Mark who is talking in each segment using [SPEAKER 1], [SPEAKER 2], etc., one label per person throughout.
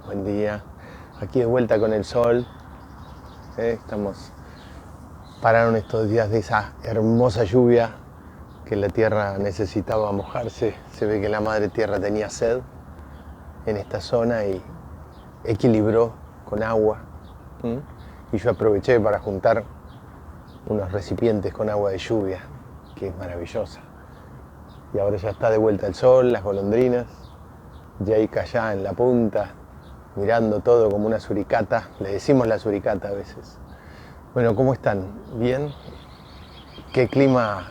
[SPEAKER 1] Buen día. Aquí de vuelta con el sol. Estamos. Pararon estos días de esa hermosa lluvia que la tierra necesitaba mojarse. Se ve que la madre tierra tenía sed en esta zona y equilibró con agua. Y yo aproveché para juntar unos recipientes con agua de lluvia, que es maravillosa. Y ahora ya está de vuelta el sol, las golondrinas, Jake allá en la punta, mirando todo como una suricata. Le decimos la suricata a veces. Bueno, ¿cómo están? ¿Bien? Qué clima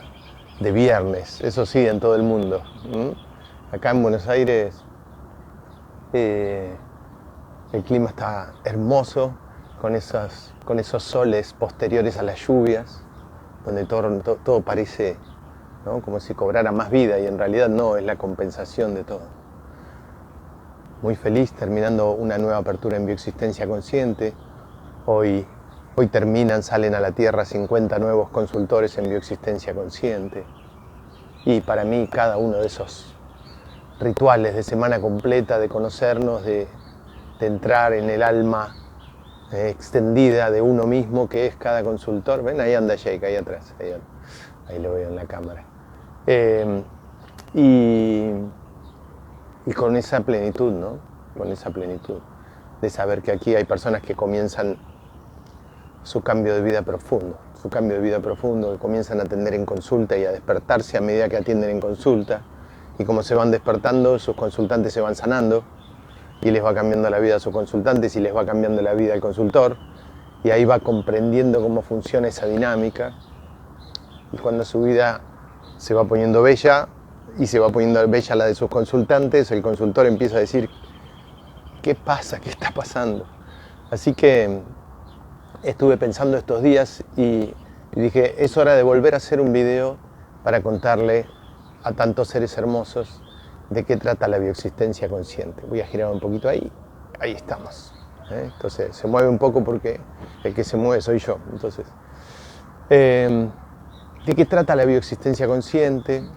[SPEAKER 1] de viernes, eso sí, en todo el mundo. Acá en Buenos Aires el clima está hermoso, con esos soles posteriores a las lluvias, donde todo parece, ¿no?, como si cobrara más vida, y en realidad no, es la compensación de todo. Muy feliz, terminando una nueva apertura en Bioexistencia Consciente. Hoy salen a la Tierra 50 nuevos consultores en Bioexistencia Consciente. Y para mí cada uno de esos rituales de semana completa, de conocernos, de entrar en el alma extendida de uno mismo, que es cada consultor. Ven, ahí anda Jake, ahí atrás, ahí lo veo en la cámara. Y con esa plenitud, ¿no? Con esa plenitud de saber que aquí hay personas que comienzan su cambio de vida profundo, que comienzan a atender en consulta y a despertarse a medida que atienden en consulta. Y como se van despertando, sus consultantes se van sanando y les va cambiando la vida a sus consultantes y les va cambiando la vida al consultor. Y ahí va comprendiendo cómo funciona esa dinámica. Y cuando su vida se va poniendo bella, y se va poniendo bella la de sus consultantes, el consultor empieza a decir: ¿qué pasa? ¿Qué está pasando? Así que estuve pensando estos días y dije, es hora de volver a hacer un video para contarle a tantos seres hermosos de qué trata la bioexistencia consciente. Voy a girar un poquito ahí estamos. Entonces se mueve un poco porque el que se mueve soy yo. Entonces, ¿de qué trata la bioexistencia consciente?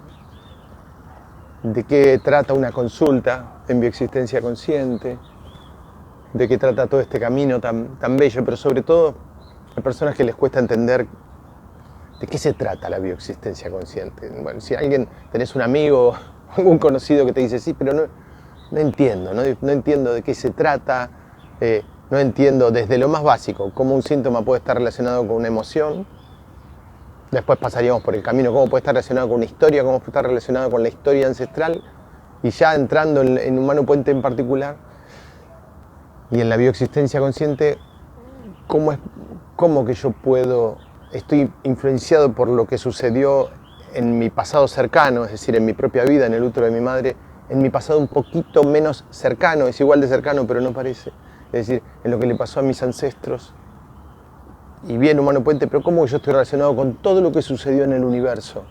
[SPEAKER 1] ¿De qué trata una consulta en bioexistencia consciente? ¿De qué trata todo este camino tan bello? Pero sobre todo, hay personas que les cuesta entender de qué se trata la bioexistencia consciente. Bueno, si tenés un amigo, algún conocido que te dice, sí, pero no entiendo, no entiendo de qué se trata, no entiendo desde lo más básico, cómo un síntoma puede estar relacionado con una emoción. Después pasaríamos por el camino, cómo puede estar relacionado con una historia, cómo puede estar relacionado con la historia ancestral, y ya entrando en Humano Puente en particular, y en la bioexistencia consciente, cómo que yo estoy influenciado por lo que sucedió en mi pasado cercano, es decir, en mi propia vida, en el útero de mi madre, en mi pasado un poquito menos cercano, es igual de cercano pero no parece, es decir, en lo que le pasó a mis ancestros. Y bien, Humano Puente, pero ¿cómo yo estoy relacionado con todo lo que sucedió en el universo?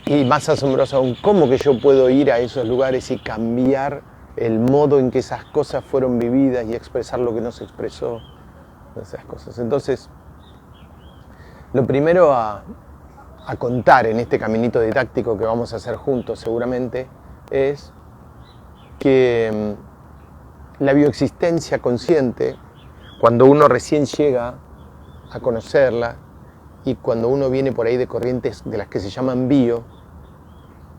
[SPEAKER 1] Y más asombroso aún, ¿cómo que yo puedo ir a esos lugares y cambiar el modo en que esas cosas fueron vividas y expresar lo que no se expresó? Esas cosas. Entonces, lo primero a contar en este caminito didáctico que vamos a hacer juntos seguramente es que la bioexistencia consciente, cuando uno recién llega a conocerla y cuando uno viene por ahí de corrientes de las que se llaman bio,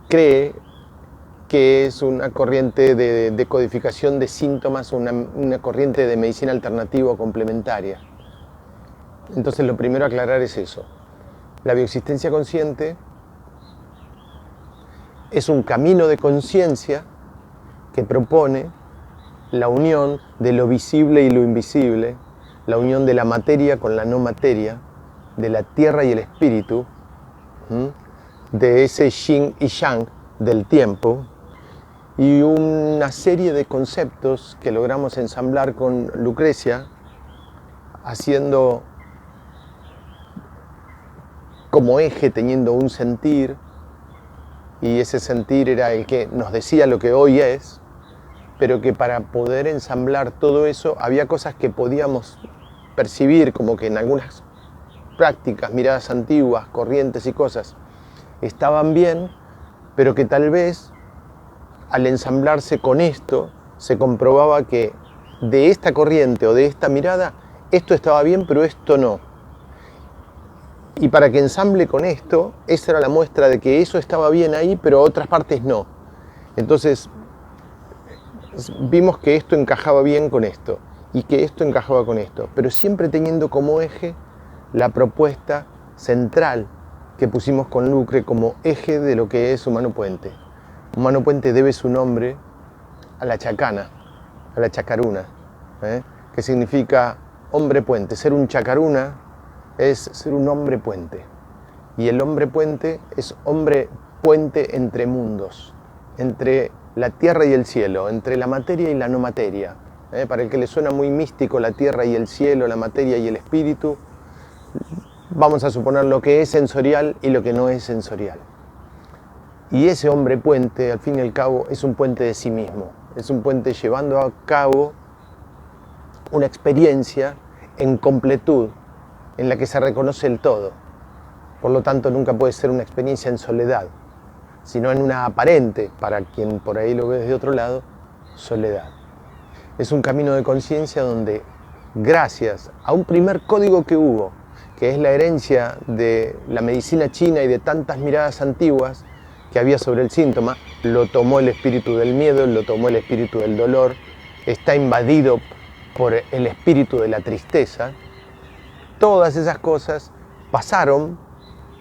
[SPEAKER 1] cree que es una corriente de codificación de síntomas, una corriente de medicina alternativa o complementaria. Entonces lo primero a aclarar es eso. La bioexistencia consciente es un camino de conciencia que propone la unión de lo visible y lo invisible, la unión de la materia con la no materia, de la tierra y el espíritu, de ese yin y yang del tiempo, y una serie de conceptos que logramos ensamblar con Lucrecia, haciendo como eje, teniendo un sentir, y ese sentir era el que nos decía lo que hoy es, pero que para poder ensamblar todo eso había cosas que podíamos percibir, como que en algunas prácticas, miradas antiguas, corrientes y cosas estaban bien, pero que tal vez al ensamblarse con esto se comprobaba que de esta corriente o de esta mirada, esto estaba bien, pero esto no. Y para que ensamble con esto, esa era la muestra de que eso estaba bien ahí, pero otras partes no. Entonces, vimos que esto encajaba bien con esto, y que esto encajaba con esto, pero siempre teniendo como eje la propuesta central que pusimos con Lucre como eje de lo que es Humano Puente. Humano Puente debe su nombre a la chacana, a la chacaruna, que significa hombre puente. Ser un chacaruna es ser un hombre puente. Y el hombre puente es hombre puente entre mundos, entre la tierra y el cielo, entre la materia y la no materia. Para el que le suena muy místico la tierra y el cielo, la materia y el espíritu, vamos a suponer lo que es sensorial y lo que no es sensorial. Y ese hombre puente, al fin y al cabo, es un puente de sí mismo. Es un puente llevando a cabo una experiencia en completud, en la que se reconoce el todo. Por lo tanto, nunca puede ser una experiencia en soledad, sino en una aparente, para quien por ahí lo ve desde otro lado, soledad. Es un camino de conciencia donde, gracias a un primer código que hubo, que es la herencia de la medicina china y de tantas miradas antiguas que había sobre el síntoma, lo tomó el espíritu del miedo, lo tomó el espíritu del dolor, está invadido por el espíritu de la tristeza. Todas esas cosas pasaron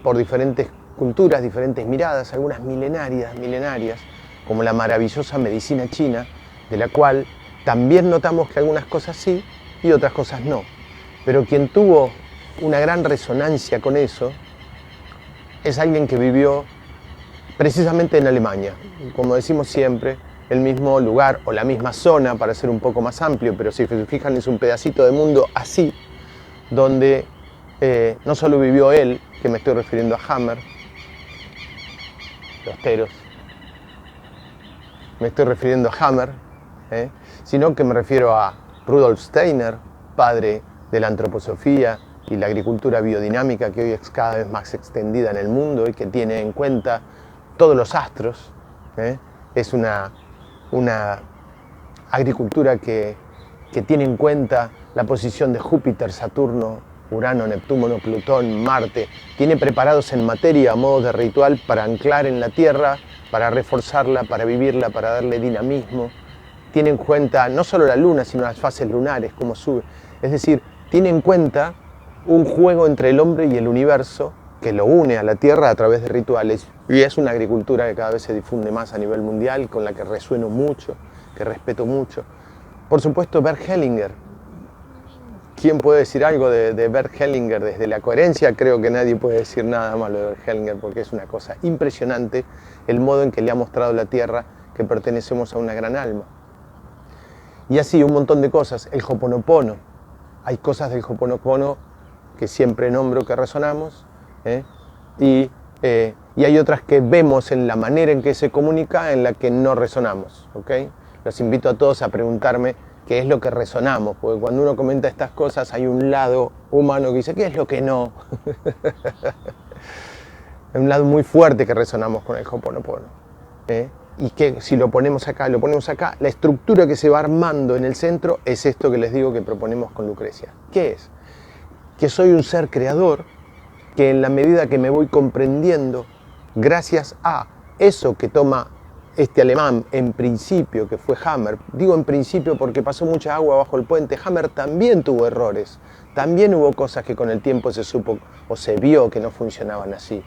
[SPEAKER 1] por diferentes culturas, diferentes miradas, algunas milenarias, como la maravillosa medicina china, de la cual también notamos que algunas cosas sí y otras cosas no. Pero quien tuvo una gran resonancia con eso es alguien que vivió precisamente en Alemania. Como decimos siempre, el mismo lugar o la misma zona, para ser un poco más amplio, pero si se fijan es un pedacito de mundo así, donde no solo vivió él, que me estoy refiriendo a Hammer, los teros, me estoy refiriendo a Hammer, sino que me refiero a Rudolf Steiner, padre de la antroposofía y la agricultura biodinámica, que hoy es cada vez más extendida en el mundo y que tiene en cuenta todos los astros. Es una agricultura que tiene en cuenta la posición de Júpiter, Saturno, Urano, Neptuno, Plutón, Marte. Tiene preparados en materia a modo de ritual para anclar en la Tierra, para reforzarla, para vivirla, para darle dinamismo. Tiene en cuenta no solo la Luna, sino las fases lunares, cómo sube. Es decir, tiene en cuenta un juego entre el hombre y el universo que lo une a la Tierra a través de rituales. Y es una agricultura que cada vez se difunde más a nivel mundial, con la que resueno mucho, que respeto mucho. Por supuesto, Bert Hellinger. ¿Quién puede decir algo de Bert Hellinger? Desde la coherencia creo que nadie puede decir nada malo de Bert Hellinger, porque es una cosa impresionante el modo en que le ha mostrado la Tierra que pertenecemos a una gran alma. Y así un montón de cosas. El Ho'oponopono. Hay cosas del Ho'oponopono que siempre nombro que resonamos, y hay otras que vemos en la manera en que se comunica en la que no resonamos. Los invito a todos a preguntarme qué es lo que resonamos, porque cuando uno comenta estas cosas hay un lado humano que dice ¿qué es lo que no? Hay un lado muy fuerte que resonamos con el Ho'oponopono, y que si lo ponemos acá, la estructura que se va armando en el centro es esto que les digo que proponemos con Lucrecia. ¿Qué es? Que soy un ser creador, que en la medida que me voy comprendiendo, gracias a eso que toma este alemán, en principio, que fue Hammer, digo en principio porque pasó mucha agua bajo el puente, Hammer también tuvo errores, también hubo cosas que con el tiempo se supo o se vio que no funcionaban así,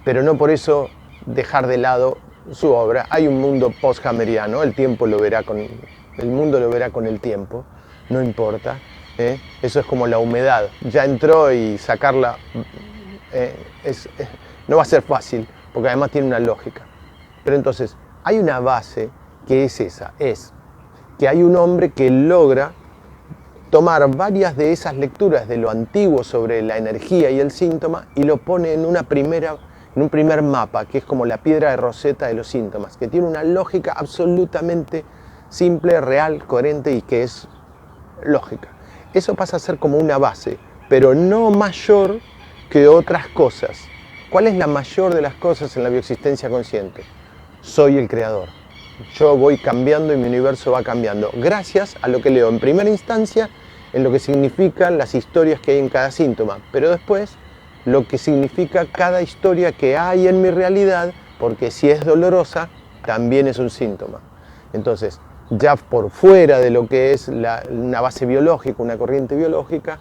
[SPEAKER 1] pero no por eso dejar de lado su obra. Hay un mundo post-hammeriano, el mundo lo verá con el tiempo, no importa. Eso es como la humedad, ya entró y sacarla no va a ser fácil, porque además tiene una lógica. Pero entonces, hay una base que es esa, es que hay un hombre que logra tomar varias de esas lecturas de lo antiguo sobre la energía y el síntoma y lo pone en un primer mapa, que es como la piedra de Rosetta de los síntomas, que tiene una lógica absolutamente simple, real, coherente y que es lógica. Eso pasa a ser como una base, pero no mayor que otras cosas. ¿Cuál es la mayor de las cosas en la bioexistencia consciente? Soy el creador. yo voy cambiando y mi universo va cambiando, gracias a lo que leo en primera instancia, en lo que significan las historias que hay en cada síntoma, pero después lo que significa cada historia que hay en mi realidad, porque si es dolorosa, también es un síntoma. Entonces, ya por fuera de lo que es una base biológica, una corriente biológica,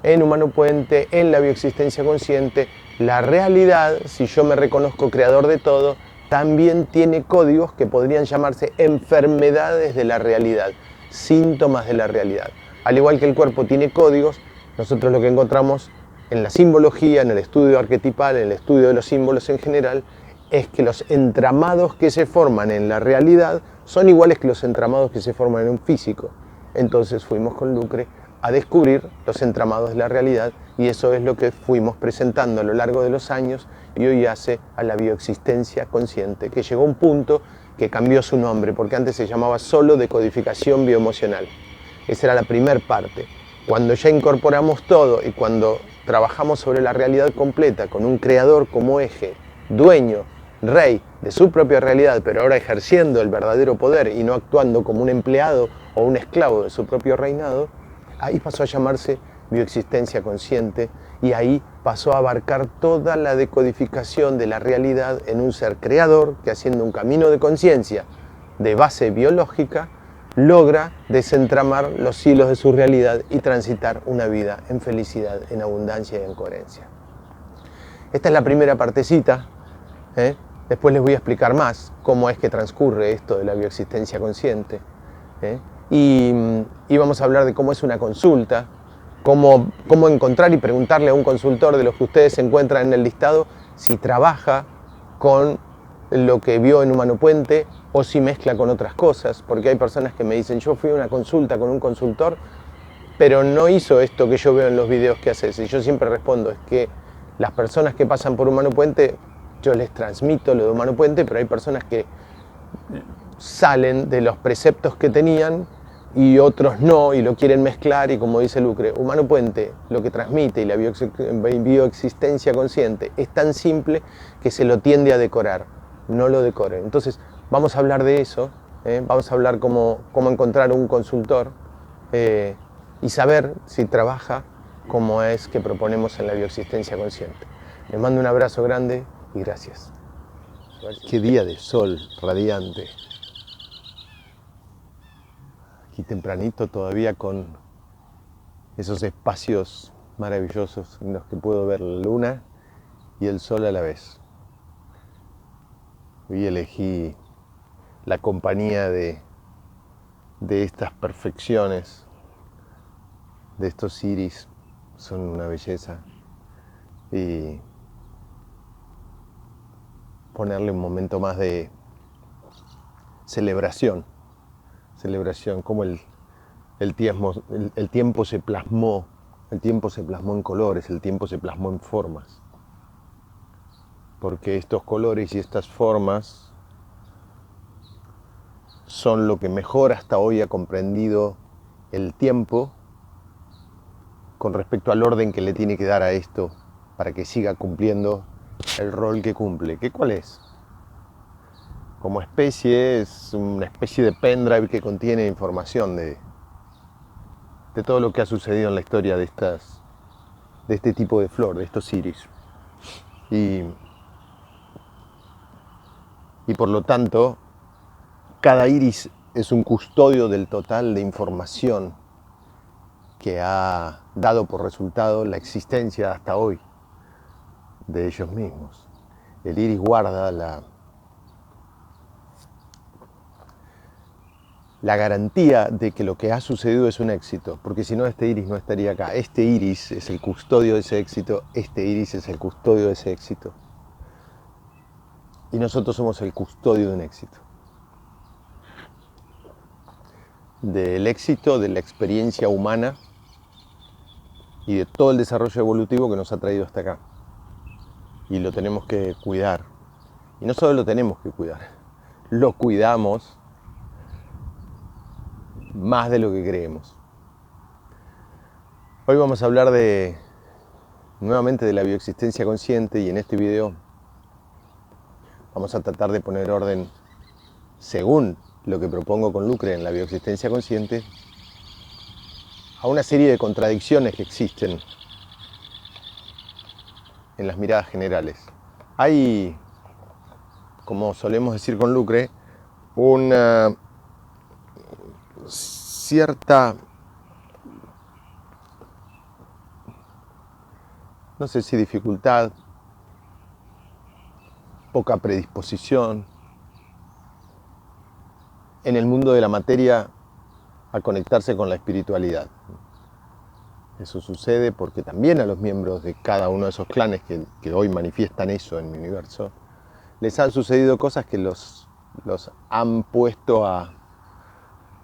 [SPEAKER 1] en Humano Puente, en la bioexistencia consciente, la realidad, si yo me reconozco creador de todo, también tiene códigos que podrían llamarse enfermedades de la realidad, síntomas de la realidad. Al igual que el cuerpo tiene códigos, nosotros lo que encontramos en la simbología, en el estudio arquetipal, en el estudio de los símbolos en general, es que los entramados que se forman en la realidad son iguales que los entramados que se forman en un físico. Entonces fuimos con Lucre a descubrir los entramados de la realidad y eso es lo que fuimos presentando a lo largo de los años y hoy hace a la bioexistencia consciente, que llegó a un punto que cambió su nombre, porque antes se llamaba solo decodificación bioemocional. Esa era la primer parte. Cuando ya incorporamos todo y cuando trabajamos sobre la realidad completa con un creador como eje, dueño, rey de su propia realidad, pero ahora ejerciendo el verdadero poder y no actuando como un empleado o un esclavo de su propio reinado, ahí pasó a llamarse bioexistencia consciente y ahí pasó a abarcar toda la decodificación de la realidad en un ser creador que, haciendo un camino de conciencia de base biológica, logra desentramar los hilos de su realidad y transitar una vida en felicidad, en abundancia y en coherencia. Esta es la primera partecita, ¿eh? Después les voy a explicar más cómo es que transcurre esto de la bioexistencia consciente, ¿eh? Y vamos a hablar de cómo es una consulta, cómo encontrar y preguntarle a un consultor de los que ustedes se encuentran en el listado si trabaja con lo que vio en Humano Puente o si mezcla con otras cosas, porque hay personas que me dicen, yo fui a una consulta con un consultor, pero no hizo esto que yo veo en los videos que haces. Y yo siempre respondo, es que las personas que pasan por Humano Puente, yo les transmito lo de Humano Puente, pero hay personas que salen de los preceptos que tenían y otros no, y lo quieren mezclar, y como dice Lucre, Humano Puente lo que transmite y la bioexistencia consciente es tan simple que se lo tiende a decorar, no lo decoren. Entonces vamos a hablar de eso, vamos a hablar cómo encontrar un consultor y saber si trabaja como es que proponemos en la bioexistencia consciente. Les mando un abrazo grande y gracias. Qué día de sol radiante. Aquí tempranito todavía con esos espacios maravillosos en los que puedo ver la luna y el sol a la vez. Hoy elegí la compañía de estas perfecciones, de estos iris, son una belleza, y ponerle un momento más de celebración, como el tiempo se plasmó, en colores, el tiempo se plasmó en formas, porque estos colores y estas formas son lo que mejor hasta hoy ha comprendido el tiempo con respecto al orden que le tiene que dar a esto para que siga cumpliendo el rol que cumple. ¿Qué cuál es? Como especie es una especie de pendrive que contiene información de todo lo que ha sucedido en la historia de este tipo de flor, de estos iris. Y por lo tanto, cada iris es un custodio del total de información que ha dado por resultado la existencia hasta hoy de ellos mismos. El iris guarda la garantía de que lo que ha sucedido es un éxito, porque si no, este iris no estaría acá. Este iris es el custodio de ese éxito, este iris es el custodio de ese éxito. Y nosotros somos el custodio de un éxito. Del éxito, de la experiencia humana y de todo el desarrollo evolutivo que nos ha traído hasta acá. Y lo tenemos que cuidar. Y no solo lo tenemos que cuidar, lo cuidamos más de lo que creemos. Hoy vamos a hablar nuevamente de la bioexistencia consciente, y en este video vamos a tratar de poner orden según lo que propongo con Lucre en la bioexistencia consciente, a una serie de contradicciones que existen en las miradas generales. Hay, como solemos decir con Lucre, una cierta, no sé si dificultad, poca predisposición en el mundo de la materia a conectarse con la espiritualidad. Eso sucede porque también a los miembros de cada uno de esos clanes que hoy manifiestan eso en mi universo, les han sucedido cosas que los han puesto a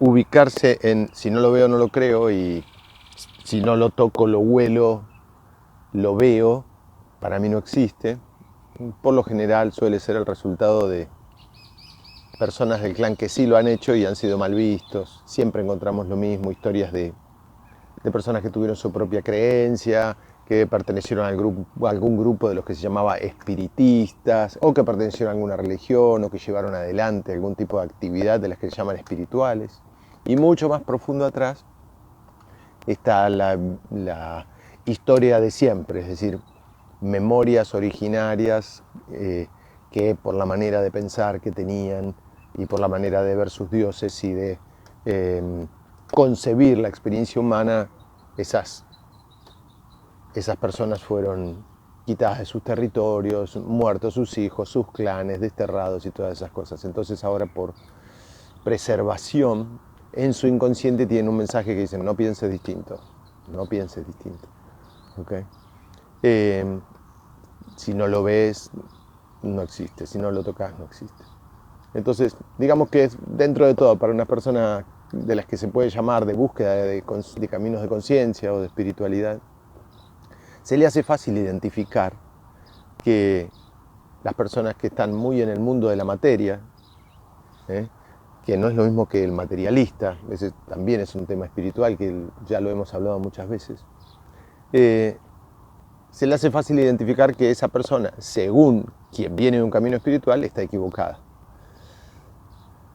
[SPEAKER 1] ubicarse en si no lo veo no lo creo, y si no lo toco lo huelo, lo veo, para mí no existe. Por lo general suele ser el resultado de personas del clan que sí lo han hecho y han sido mal vistos. Siempre encontramos lo mismo, historias de personas que tuvieron su propia creencia, que pertenecieron a algún grupo de los que se llamaba espiritistas, o que pertenecieron a alguna religión, o que llevaron adelante algún tipo de actividad de las que se llaman espirituales. Y mucho más profundo atrás está la historia de siempre, es decir, memorias originarias que por la manera de pensar que tenían y por la manera de ver sus dioses y de concebir la experiencia humana, esas personas fueron quitadas de sus territorios, muertos sus hijos, sus clanes, desterrados y todas esas cosas. Entonces ahora, por preservación, en su inconsciente tienen un mensaje que dice: no pienses distinto, no pienses distinto. ¿Okay? Si no lo ves, no existe. Si no lo tocas, no existe. Entonces, digamos que es, dentro de todo, para una persona de las que se puede llamar de búsqueda de caminos de conciencia o de espiritualidad, se le hace fácil identificar que las personas que están muy en el mundo de la materia, que no es lo mismo que el materialista, ese también es un tema espiritual que ya lo hemos hablado muchas veces, se le hace fácil identificar que esa persona, según quien viene de un camino espiritual, está equivocada.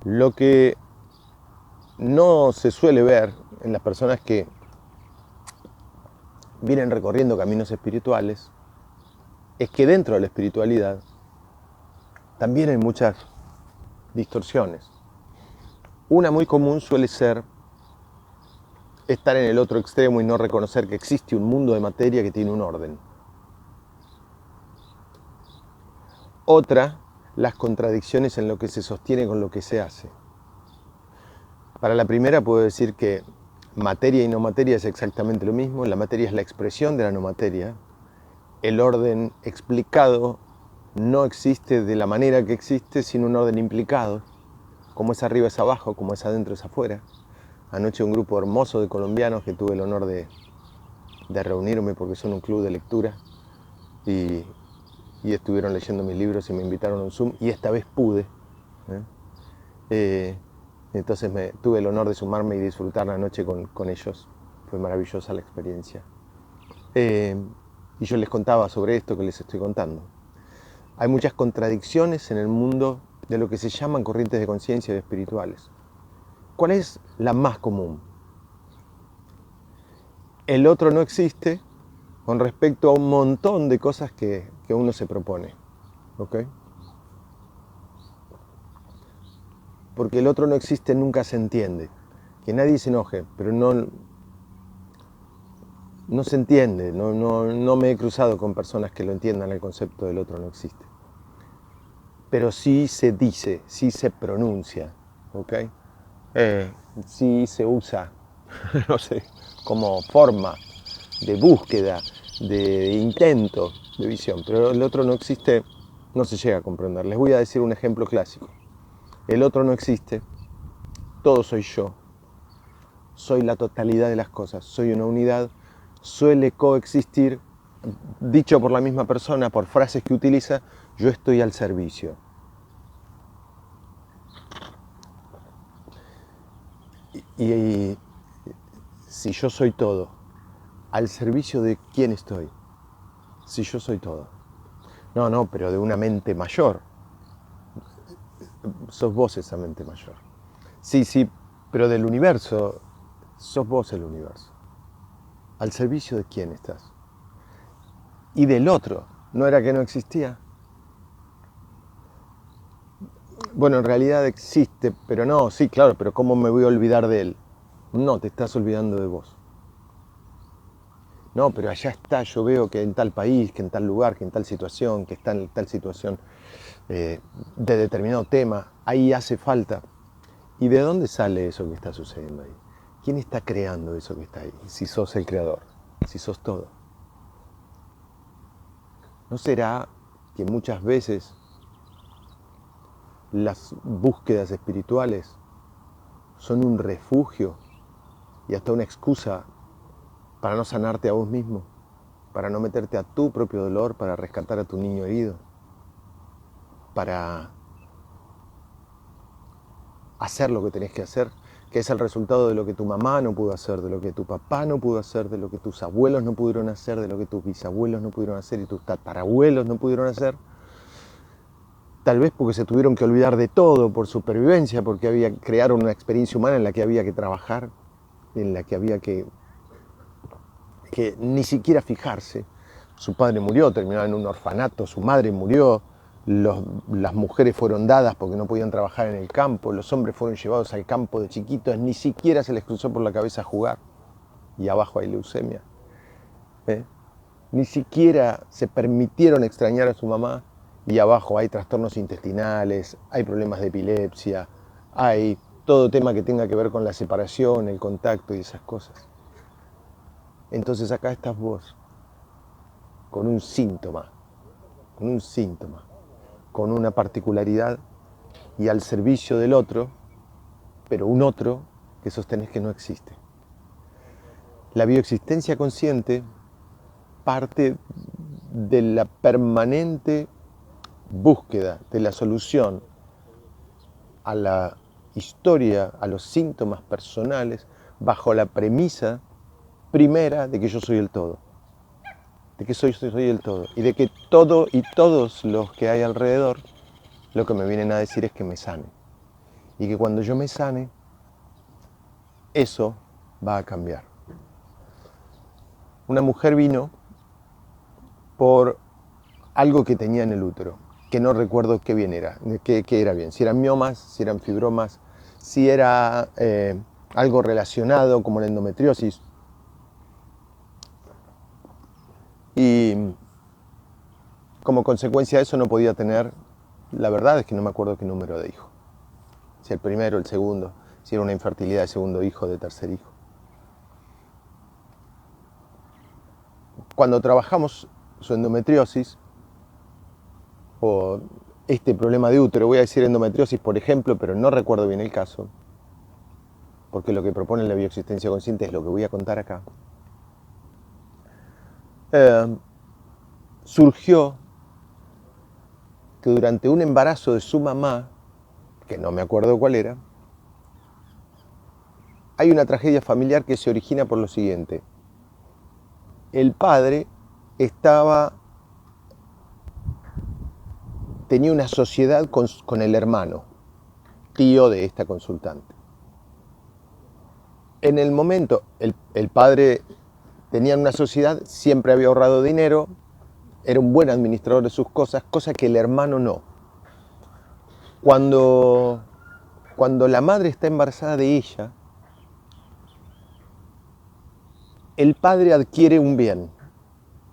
[SPEAKER 1] Lo que no se suele ver en las personas que vienen recorriendo caminos espirituales es que dentro de la espiritualidad también hay muchas distorsiones. Una muy común suele ser estar en el otro extremo y no reconocer que existe un mundo de materia que tiene un orden. Otra, las contradicciones en lo que se sostiene con lo que se hace. Para la primera puedo decir que materia y no materia es exactamente lo mismo. La materia es la expresión de la no materia. El orden explicado no existe de la manera que existe sin un orden implicado. Como es arriba es abajo, como es adentro es afuera. Anoche un grupo hermoso de colombianos que tuve el honor de reunirme porque son un club de lectura y estuvieron leyendo mis libros y me invitaron a un Zoom y esta vez pude. Entonces tuve el honor de sumarme y disfrutar la noche con ellos. Fue maravillosa la experiencia. Y yo les contaba sobre esto que les estoy contando. Hay muchas contradicciones en el mundo de lo que se llaman corrientes de conciencia y espirituales. ¿Cuál es la más común? El otro no existe con respecto a un montón de cosas que uno se propone. ¿Okay? Porque el otro no existe nunca se entiende. Que nadie se enoje, pero no se entiende. No me he cruzado con personas que lo entiendan el concepto del otro no existe. Pero sí se dice, sí se pronuncia, ¿ok? Sí se usa, no sé, como forma de búsqueda, de intento de visión. Pero el otro no existe, no se llega a comprender. Les voy a decir un ejemplo clásico. El otro no existe, todo soy yo. Soy la totalidad de las cosas, soy una unidad, suele coexistir, dicho por la misma persona, por frases que utiliza, yo estoy al servicio. Y si yo soy todo, ¿al servicio de quién estoy? Si yo soy todo. No, pero de una mente mayor. sos vos esa mente mayor. Sí, sí, pero del universo, sos vos el universo. ¿Al servicio de quién estás? Y del otro, ¿no era que no existía? Bueno, en realidad existe, pero no, sí, claro, pero ¿cómo me voy a olvidar de él? No, te estás olvidando de vos. No, pero allá está, yo veo que en tal país, que en tal lugar, que en tal situación, que está en tal situación de determinado tema, ahí hace falta. ¿Y de dónde sale eso que está sucediendo ahí? ¿Quién está creando eso que está ahí? Si sos el creador, si sos todo. ¿No será que muchas veces las búsquedas espirituales son un refugio y hasta una excusa para no sanarte a vos mismo, para no meterte a tu propio dolor, para rescatar a tu niño herido, para hacer lo que tenés que hacer, que es el resultado de lo que tu mamá no pudo hacer, de lo que tu papá no pudo hacer, de lo que tus abuelos no pudieron hacer, de lo que tus bisabuelos no pudieron hacer y tus tatarabuelos no pudieron hacer? Tal vez porque se tuvieron que olvidar de todo por supervivencia, porque crearon una experiencia humana en la que había que trabajar, en la que había que ni siquiera fijarse. Su padre murió, terminó en un orfanato, su madre murió, las mujeres fueron dadas porque no podían trabajar en el campo, los hombres fueron llevados al campo de chiquitos, ni siquiera se les cruzó por la cabeza jugar. Y abajo hay leucemia. Ni siquiera se permitieron extrañar a su mamá y abajo hay trastornos intestinales, hay problemas de epilepsia, hay todo tema que tenga que ver con la separación, el contacto y esas cosas. Entonces acá estás vos, con un síntoma, con una particularidad y al servicio del otro, pero un otro que sostenés que no existe. La bioexistencia consciente parte de la permanente búsqueda de la solución a la historia, a los síntomas personales, bajo la premisa primera de que yo soy el todo. De que soy el todo. Y de que todo y todos los que hay alrededor lo que me vienen a decir es que me sane. Y que cuando yo me sane, eso va a cambiar. Una mujer vino por algo que tenía en el útero, que no recuerdo qué bien era, qué era bien, si eran miomas, si eran fibromas, si era algo relacionado como la endometriosis. Y como consecuencia de eso no podía tener, la verdad es que no me acuerdo qué número de hijo, si el primero, el segundo, si era una infertilidad de segundo hijo, de tercer hijo. Cuando trabajamos su endometriosis, o este problema de útero, voy a decir endometriosis por ejemplo, pero no recuerdo bien el caso, porque lo que propone la bioexistencia consciente es lo que voy a contar acá. Surgió que durante un embarazo de su mamá, que no me acuerdo cuál era, hay una tragedia familiar que se origina por lo siguiente. El padre tenía una sociedad con el hermano, tío de esta consultante. En el momento, el padre tenía una sociedad, siempre había ahorrado dinero, era un buen administrador de sus cosas, cosa que el hermano no. Cuando la madre está embarazada de ella, el padre adquiere un bien.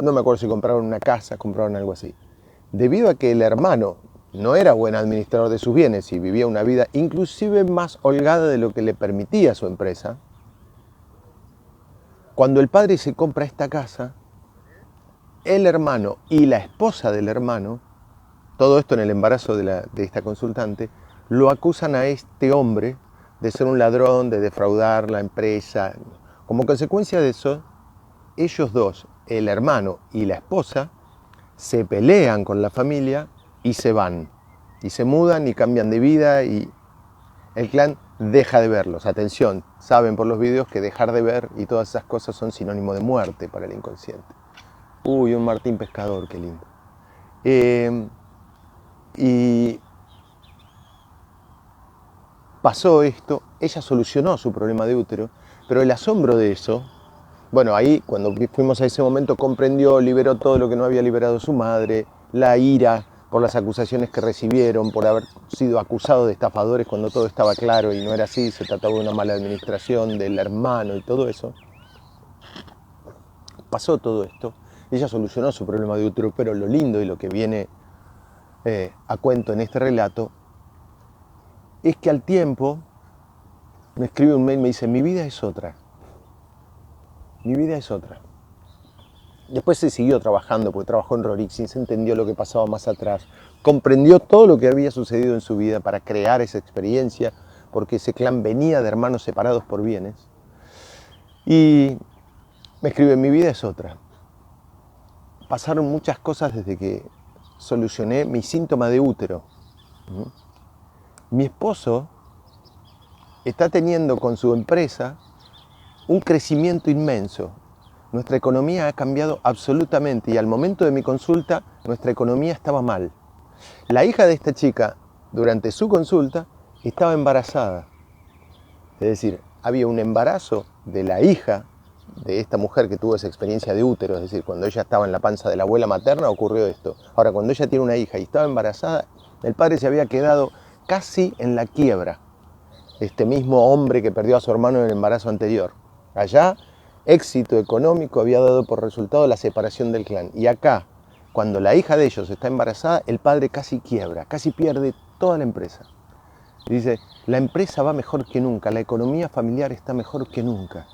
[SPEAKER 1] No me acuerdo si compraron una casa, compraron algo así. Debido a que el hermano no era buen administrador de sus bienes y vivía una vida inclusive más holgada de lo que le permitía su empresa, cuando el padre se compra esta casa, el hermano y la esposa del hermano, todo esto en el embarazo de esta consultante, lo acusan a este hombre de ser un ladrón, de defraudar la empresa. Como consecuencia de eso, ellos dos, el hermano y la esposa, se pelean con la familia y se van. Y se mudan y cambian de vida y el clan deja de verlos. Atención, saben por los vídeos que dejar de ver y todas esas cosas son sinónimo de muerte para el inconsciente. Uy, un Martín Pescador, qué lindo. Y pasó esto, ella solucionó su problema de útero, pero el asombro de eso, bueno, ahí cuando fuimos a ese momento comprendió, liberó todo lo que no había liberado su madre, la ira por las acusaciones que recibieron, por haber sido acusados de estafadores cuando todo estaba claro y no era así, se trataba de una mala administración del hermano y todo eso. Pasó todo esto, ella solucionó su problema de útero, pero lo lindo y lo que viene a cuento en este relato es que al tiempo me escribe un mail, me dice, mi vida es otra, mi vida es otra. Después se siguió trabajando, porque trabajó en Rorixin, se entendió lo que pasaba más atrás, comprendió todo lo que había sucedido en su vida para crear esa experiencia, porque ese clan venía de hermanos separados por bienes. Y me escribe, mi vida es otra. Pasaron muchas cosas desde que solucioné mi síntoma de útero. Mi esposo está teniendo con su empresa un crecimiento inmenso. Nuestra economía ha cambiado absolutamente y al momento de mi consulta nuestra economía estaba mal. La hija de esta chica, durante su consulta, estaba embarazada. Es decir, había un embarazo de la hija de esta mujer que tuvo esa experiencia de útero, es decir, cuando ella estaba en la panza de la abuela materna ocurrió esto. Ahora, cuando ella tiene una hija y estaba embarazada, el padre se había quedado casi en la quiebra. Este mismo hombre que perdió a su hermano en el embarazo anterior. Allá, éxito económico había dado por resultado la separación del clan. Y acá, cuando la hija de ellos está embarazada, el padre casi quiebra, casi pierde toda la empresa. Y dice, la empresa va mejor que nunca, la economía familiar está mejor que nunca.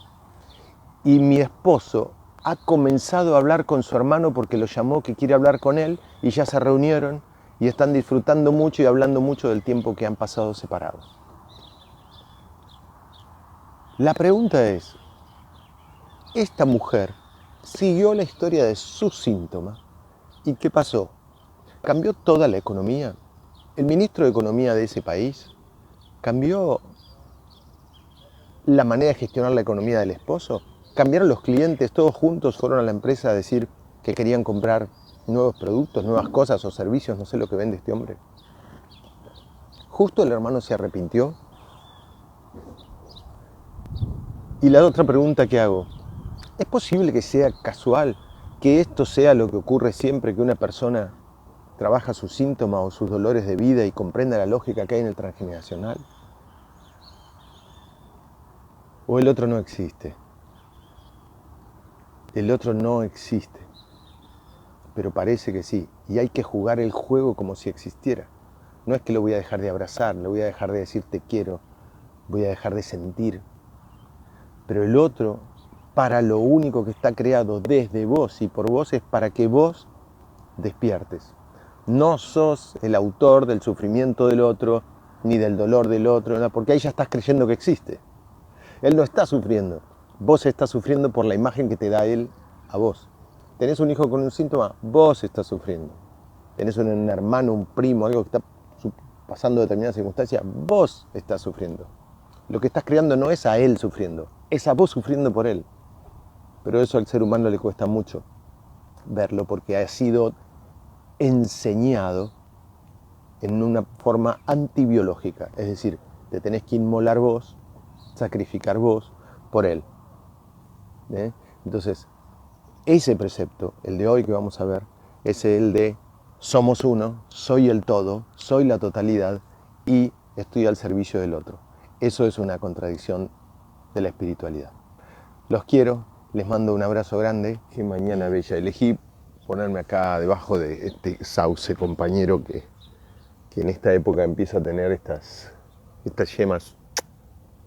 [SPEAKER 1] Y mi esposo ha comenzado a hablar con su hermano porque lo llamó que quiere hablar con él y ya se reunieron y están disfrutando mucho y hablando mucho del tiempo que han pasado separados. La pregunta es, esta mujer siguió la historia de su síntoma y ¿qué pasó? ¿Cambió toda la economía? ¿El ministro de Economía de ese país cambió la manera de gestionar la economía del esposo? ¿Cambiaron los clientes? ¿Todos juntos fueron a la empresa a decir que querían comprar nuevos productos, nuevas cosas o servicios? No sé lo que vende este hombre. ¿Justo el hermano se arrepintió? Y la otra pregunta que hago, ¿es posible que sea casual, que esto sea lo que ocurre siempre que una persona trabaja sus síntomas o sus dolores de vida y comprenda la lógica que hay en el transgeneracional? ¿O el otro no existe? El otro no existe, pero parece que sí, y hay que jugar el juego como si existiera. No es que lo voy a dejar de abrazar, lo voy a dejar de decir te quiero, voy a dejar de sentir, pero el otro, para lo único que está creado desde vos y por vos es para que vos despiertes. No sos el autor del sufrimiento del otro, ni del dolor del otro, porque ahí ya estás creyendo que existe. Él no está sufriendo, vos estás sufriendo por la imagen que te da él a vos. ¿Tenés un hijo con un síntoma? Vos estás sufriendo. ¿Tenés un hermano, un primo, algo que está pasando determinadas circunstancias? Vos estás sufriendo. Lo que estás creando no es a él sufriendo, es a vos sufriendo por él. Pero eso al ser humano le cuesta mucho verlo porque ha sido enseñado en una forma antibiológica. Es decir, te tenés que inmolar vos, sacrificar vos por él. Entonces, ese precepto, el de hoy que vamos a ver, es el de somos uno, soy el todo, soy la totalidad y estoy al servicio del otro. Eso es una contradicción de la espiritualidad. Los quiero, les mando un abrazo grande. Qué mañana bella. Elegí ponerme acá debajo de este sauce compañero que en esta época empieza a tener estas yemas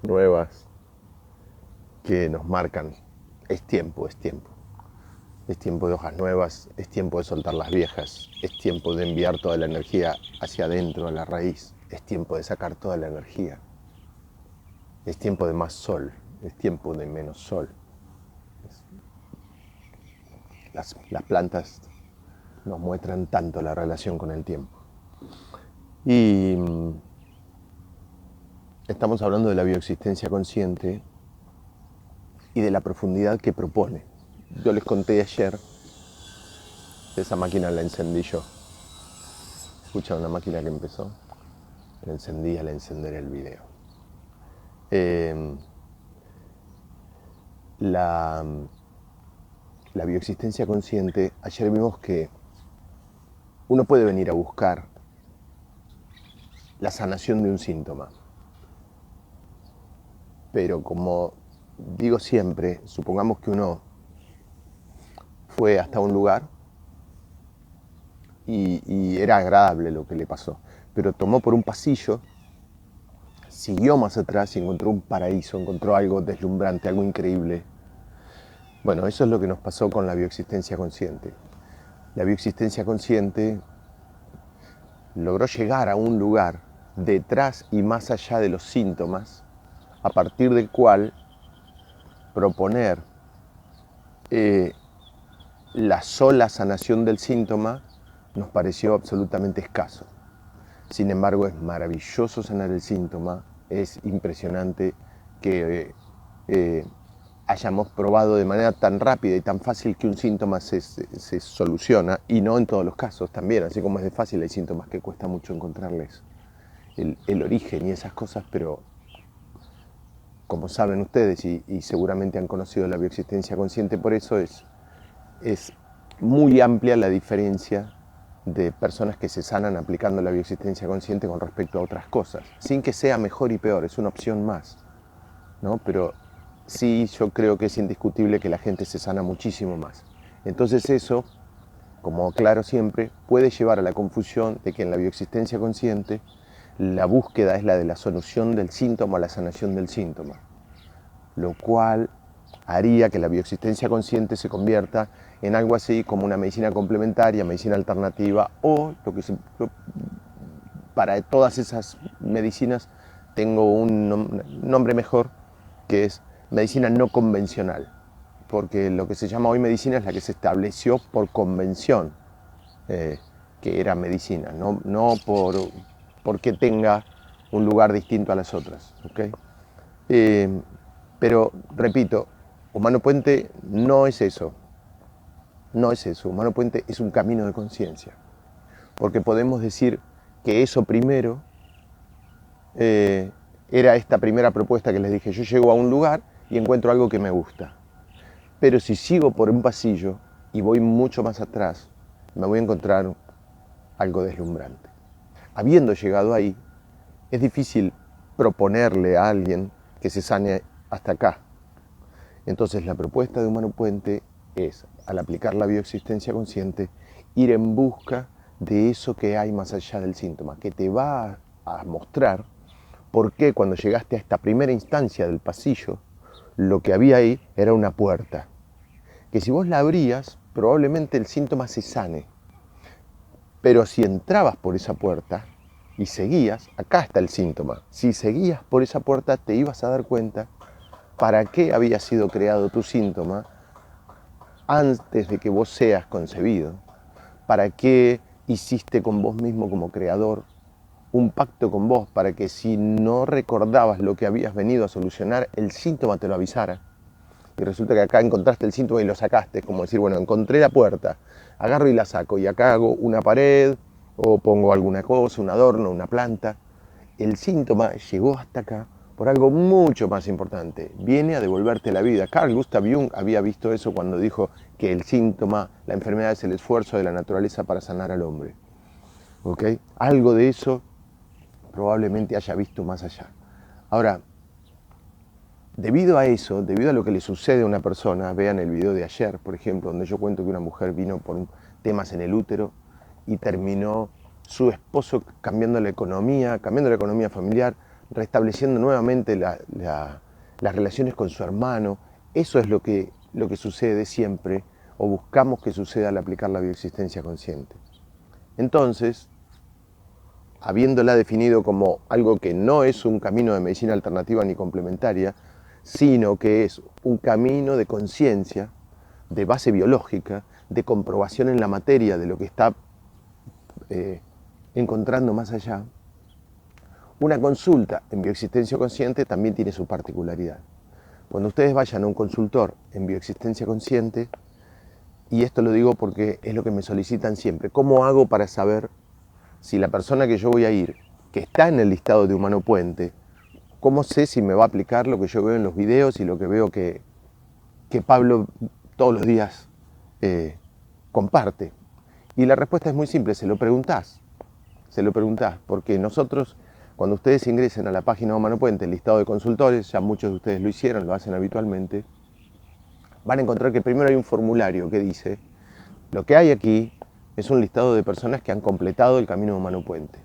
[SPEAKER 1] nuevas que nos marcan. Es tiempo, es tiempo. Es tiempo de hojas nuevas, es tiempo de soltar las viejas, es tiempo de enviar toda la energía hacia adentro, a la raíz, es tiempo de sacar toda la energía. Es tiempo de más sol, es tiempo de menos sol. Las plantas nos muestran tanto la relación con el tiempo. Y estamos hablando de la bioexistencia consciente y de la profundidad que propone. Yo les conté ayer, esa máquina la encendí yo. ¿Escuchan una máquina que empezó? La encendí al encender el video. Eh, la, la bioexistencia consciente, ayer vimos que uno puede venir a buscar la sanación de un síntoma, pero como digo siempre, supongamos que uno fue hasta un lugar y era agradable lo que le pasó, pero tomó por un pasillo, siguió más atrás y encontró un paraíso, encontró algo deslumbrante, algo increíble. Bueno, eso es lo que nos pasó con la bioexistencia consciente. La bioexistencia consciente logró llegar a un lugar detrás y más allá de los síntomas, a partir del cual proponer la sola sanación del síntoma nos pareció absolutamente escaso. Sin embargo, es maravilloso sanar el síntoma, es impresionante que hayamos probado de manera tan rápida y tan fácil que un síntoma se soluciona, y no en todos los casos también, así como es de fácil, hay síntomas que cuesta mucho encontrarles el origen y esas cosas, pero como saben ustedes y seguramente han conocido la bioexistencia consciente, por eso es muy amplia la diferencia de personas que se sanan aplicando la bioexistencia consciente con respecto a otras cosas, sin que sea mejor y peor, es una opción más, ¿no? Pero sí, yo creo que es indiscutible que la gente se sana muchísimo más. Entonces eso, como aclaro siempre, puede llevar a la confusión de que en la bioexistencia consciente la búsqueda es la de la solución del síntoma, la sanación del síntoma, lo cual haría que la bioexistencia consciente se convierta en algo así como una medicina complementaria, medicina alternativa, o lo que para todas esas medicinas tengo un nombre mejor, que es medicina no convencional, porque lo que se llama hoy medicina es la que se estableció por convención, que era medicina, no porque tenga un lugar distinto a las otras, ¿okay? Pero repito, Humano Puente no es eso, no es eso. Humano Puente es un camino de conciencia, porque podemos decir que eso primero era esta primera propuesta que les dije. Yo llego a un lugar y encuentro algo que me gusta, pero si sigo por un pasillo y voy mucho más atrás, me voy a encontrar algo deslumbrante. Habiendo llegado ahí, es difícil proponerle a alguien que se sane hasta acá. Entonces la propuesta de Humano Puente es, al aplicar la bioexistencia consciente, ir en busca de eso que hay más allá del síntoma, que te va a mostrar por qué cuando llegaste a esta primera instancia del pasillo, lo que había ahí era una puerta, que si vos la abrías, probablemente el síntoma se sane. Pero si entrabas por esa puerta y seguías, acá está el síntoma, si seguías por esa puerta te ibas a dar cuenta para qué había sido creado tu síntoma antes de que vos seas concebido, para qué hiciste con vos mismo como creador un pacto con vos para que si no recordabas lo que habías venido a solucionar, el síntoma te lo avisara. Y resulta que acá encontraste el síntoma y lo sacaste, es como decir, bueno, encontré la puerta, agarro y la saco, y acá hago una pared, o pongo alguna cosa, un adorno, una planta. El síntoma llegó hasta acá por algo mucho más importante, viene a devolverte la vida. Carl Gustav Jung había visto eso cuando dijo que el síntoma, la enfermedad es el esfuerzo de la naturaleza para sanar al hombre. ¿Okay? Algo de eso probablemente haya visto más allá. Ahora, debido a eso, debido a lo que le sucede a una persona, vean el video de ayer, por ejemplo, donde yo cuento que una mujer vino por temas en el útero y terminó su esposo cambiando la economía familiar, restableciendo nuevamente las relaciones con su hermano. Eso es lo que sucede siempre, o buscamos que suceda al aplicar la bioexistencia consciente. Entonces, habiéndola definido como algo que no es un camino de medicina alternativa ni complementaria, sino que es un camino de conciencia, de base biológica, de comprobación en la materia de lo que está encontrando más allá, una consulta en bioexistencia consciente también tiene su particularidad. Cuando ustedes vayan a un consultor en bioexistencia consciente, y esto lo digo porque es lo que me solicitan siempre, ¿cómo hago para saber si la persona que yo voy a ir, que está en el listado de Humano Puente, ¿cómo sé si me va a aplicar lo que yo veo en los videos y lo que veo que Pablo todos los días comparte? Y la respuesta es muy simple, se lo preguntás, porque nosotros, cuando ustedes ingresen a la página de Humano Puente, el listado de consultores, ya muchos de ustedes lo hicieron, lo hacen habitualmente, van a encontrar que primero hay un formulario que dice, lo que hay aquí es un listado de personas que han completado el camino de Humano Puente.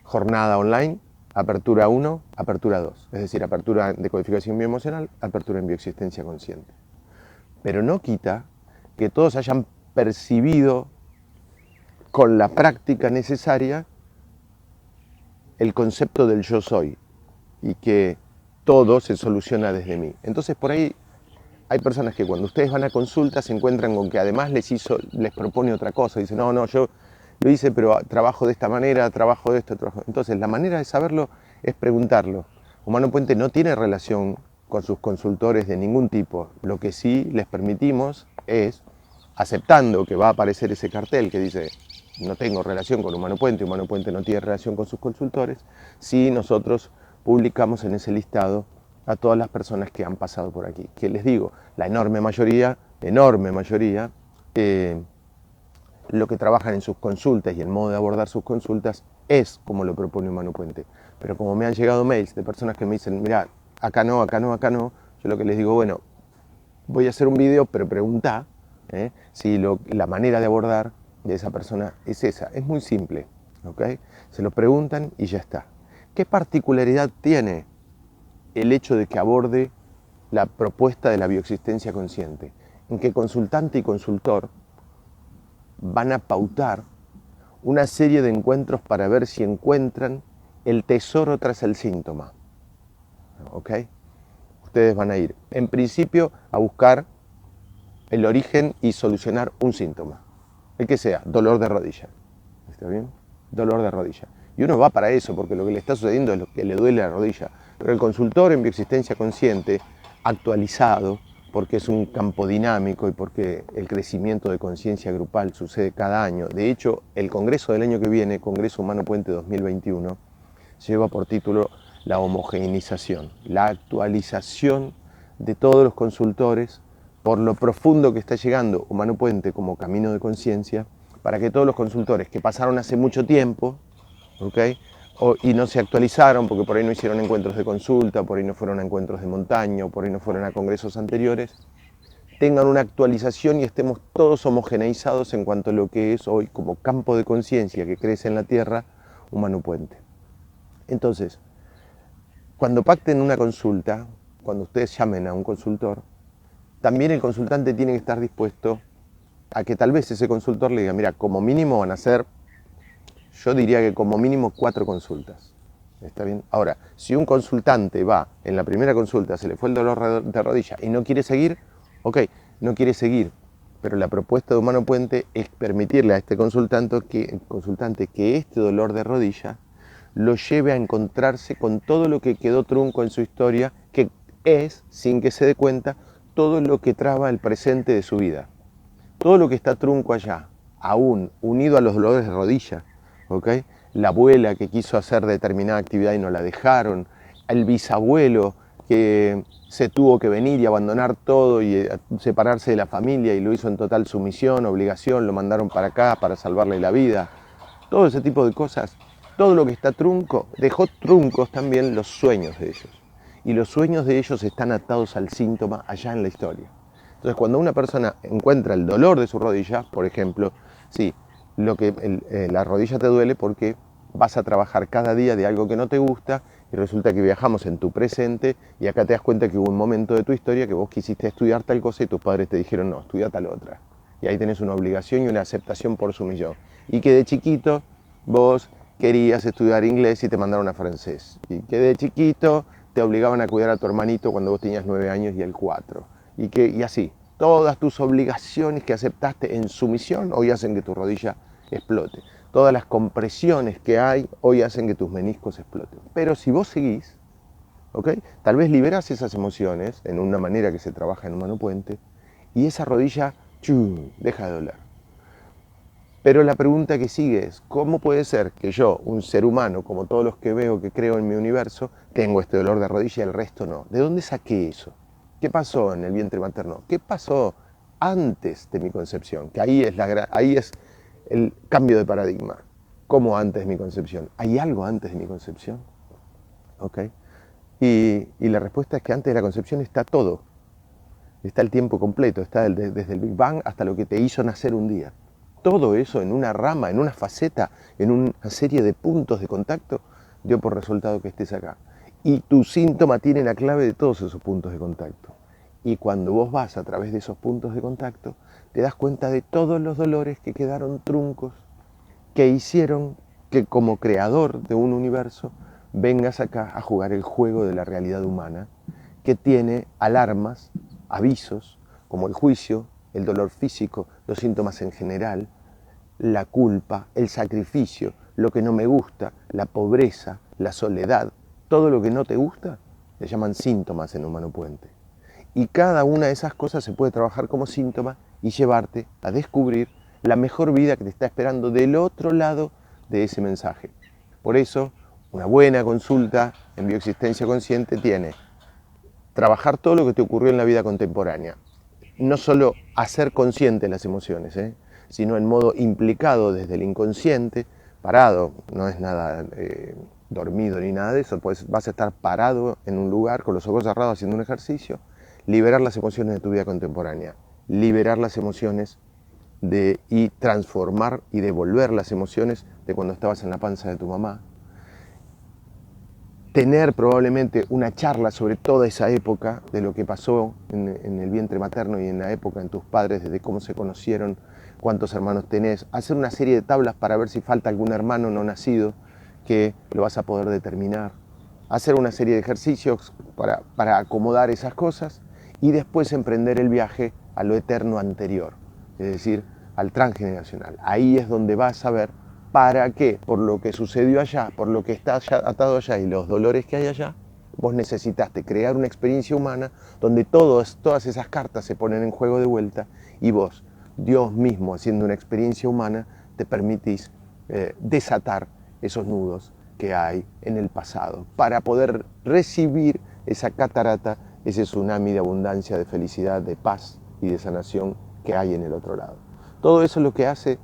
[SPEAKER 1] Jornada online, apertura 1, apertura 2, es decir, apertura de codificación bioemocional, apertura en bioexistencia consciente. Pero no quita que todos hayan percibido con la práctica necesaria el concepto del yo soy y que todo se soluciona desde mí. Entonces por ahí hay personas que cuando ustedes van a consulta se encuentran con que además les propone otra cosa, dicen no, yo lo hice pero trabajo de esta manera, trabajo de esto, trabajo. Entonces la manera de saberlo es preguntarlo. Humano Puente no tiene relación con sus consultores de ningún tipo, lo que sí les permitimos es, aceptando que va a aparecer ese cartel que dice no tengo relación con Humano Puente no tiene relación con sus consultores, sí nosotros publicamos en ese listado a todas las personas que han pasado por aquí. Que les digo, la enorme mayoría, lo que trabajan en sus consultas y el modo de abordar sus consultas es como lo propone Humano Puente. Pero como me han llegado mails de personas que me dicen, mira, acá no, yo lo que les digo, bueno, voy a hacer un video, pero pregunta si la manera de abordar de esa persona es esa. Es muy simple, ¿ok? Se lo preguntan y ya está. ¿Qué particularidad tiene el hecho de que aborde la propuesta de la bioexistencia consciente? En que consultante y consultor van a pautar una serie de encuentros para ver si encuentran el tesoro tras el síntoma, ¿ok? Ustedes van a ir, en principio, a buscar el origen y solucionar un síntoma, el que sea, dolor de rodilla, ¿está bien? Dolor de rodilla. Y uno va para eso, porque lo que le está sucediendo es lo que le duele la rodilla. Pero el consultor en bioexistencia consciente, actualizado, porque es un campo dinámico y porque el crecimiento de conciencia grupal sucede cada año. De hecho, el congreso del año que viene, Congreso Humano Puente 2021, lleva por título la homogeneización, la actualización de todos los consultores por lo profundo que está llegando Humano Puente como camino de conciencia, para que todos los consultores que pasaron hace mucho tiempo, ¿okay? Y no se actualizaron porque por ahí no hicieron encuentros de consulta, por ahí no fueron a encuentros de montaña, por ahí no fueron a congresos anteriores, tengan una actualización y estemos todos homogeneizados en cuanto a lo que es hoy como campo de conciencia que crece en la Tierra, Humano Puente. Entonces, cuando pacten una consulta, cuando ustedes llamen a un consultor, también el consultante tiene que estar dispuesto a que tal vez ese consultor le diga, mira, como mínimo van a ser, yo diría que como mínimo 4 consultas. ¿Está bien? Ahora, si un consultante va en la primera consulta, se le fue el dolor de rodilla y no quiere seguir, ok, no quiere seguir, pero la propuesta de Humano Puente es permitirle a este consultante que este dolor de rodilla lo lleve a encontrarse con todo lo que quedó trunco en su historia, que es, sin que se dé cuenta, todo lo que traba el presente de su vida. Todo lo que está trunco allá, aún unido a los dolores de rodilla, ¿okay? La abuela que quiso hacer determinada actividad y no la dejaron, el bisabuelo que se tuvo que venir y abandonar todo y separarse de la familia y lo hizo en total sumisión, obligación, lo mandaron para acá para salvarle la vida. Todo ese tipo de cosas, todo lo que está trunco, dejó truncos también los sueños de ellos. Y los sueños de ellos están atados al síntoma allá en la historia. Entonces, cuando una persona encuentra el dolor de su rodilla, por ejemplo, sí, la rodilla te duele porque vas a trabajar cada día de algo que no te gusta y resulta que viajamos en tu presente y acá te das cuenta que hubo un momento de tu historia que vos quisiste estudiar tal cosa y tus padres te dijeron no, estudia tal otra. Y ahí tenés una obligación y una aceptación por sumisión. Y que de chiquito vos querías estudiar inglés y te mandaron a francés. Y que de chiquito te obligaban a cuidar a tu hermanito cuando vos tenías 9 años y él 4. Y así, todas tus obligaciones que aceptaste en sumisión hoy hacen que tu rodilla explote. Todas las compresiones que hay hoy hacen que tus meniscos exploten. Pero si vos seguís, ¿okay? Tal vez liberás esas emociones en una manera que se trabaja en Humano Puente y esa rodilla deja de doler. Pero la pregunta que sigue es, ¿cómo puede ser que yo, un ser humano, como todos los que veo, que creo en mi universo, tengo este dolor de rodilla y el resto no? ¿De dónde saqué eso? ¿Qué pasó en el vientre materno? ¿Qué pasó antes de mi concepción? Que ahí es el cambio de paradigma. ¿Cómo antes de mi concepción? ¿Hay algo antes de mi concepción? ¿Ok? Y la respuesta es que antes de la concepción está todo. Está el tiempo completo, está desde el Big Bang hasta lo que te hizo nacer un día. Todo eso en una rama, en una faceta, en una serie de puntos de contacto, dio por resultado que estés acá. Y tu síntoma tiene la clave de todos esos puntos de contacto. Y cuando vos vas a través de esos puntos de contacto, te das cuenta de todos los dolores que quedaron truncos, que hicieron que como creador de un universo vengas acá a jugar el juego de la realidad humana, que tiene alarmas, avisos, como el juicio, el dolor físico, los síntomas en general, la culpa, el sacrificio, lo que no me gusta, la pobreza, la soledad, todo lo que no te gusta, le llaman síntomas en Humano Puente. Y cada una de esas cosas se puede trabajar como síntoma y llevarte a descubrir la mejor vida que te está esperando del otro lado de ese mensaje. Por eso, una buena consulta en bioexistencia consciente tiene trabajar todo lo que te ocurrió en la vida contemporánea. No solo hacer conscientes las emociones, sino en modo implicado desde el inconsciente, parado, no es nada dormido ni nada de eso, pues vas a estar parado en un lugar con los ojos cerrados haciendo un ejercicio, liberar las emociones de tu vida contemporánea, liberar las emociones y transformar y devolver las emociones de cuando estabas en la panza de tu mamá. Tener probablemente una charla sobre toda esa época, de lo que pasó en el vientre materno y en la época en tus padres, desde cómo se conocieron, cuántos hermanos tenés, hacer una serie de tablas para ver si falta algún hermano no nacido que lo vas a poder determinar, hacer una serie de ejercicios para acomodar esas cosas y después emprender el viaje a lo eterno anterior, es decir, al transgeneracional. Ahí es donde vas a ver para qué, por lo que sucedió allá, por lo que está atado allá y los dolores que hay allá, vos necesitaste crear una experiencia humana donde todas esas cartas se ponen en juego de vuelta y vos, Dios mismo, haciendo una experiencia humana, te permitís desatar esos nudos que hay en el pasado para poder recibir esa catarata, ese tsunami de abundancia, de felicidad, de paz y de sanación que hay en el otro lado. Todo eso lo que hace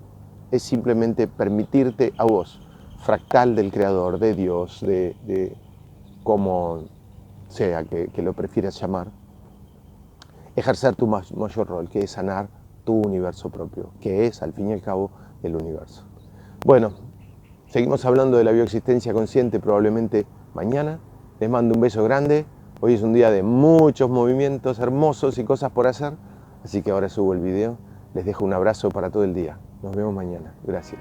[SPEAKER 1] es simplemente permitirte a vos, fractal del Creador, de Dios, de como sea que lo prefieras llamar, ejercer tu mayor rol, que es sanar tu universo propio, que es al fin y al cabo el universo. Bueno, seguimos hablando de la bioexistencia consciente probablemente mañana. Les mando un beso grande. Hoy es un día de muchos movimientos hermosos y cosas por hacer, así que ahora subo el video. Les dejo un abrazo para todo el día. Nos vemos mañana. Gracias.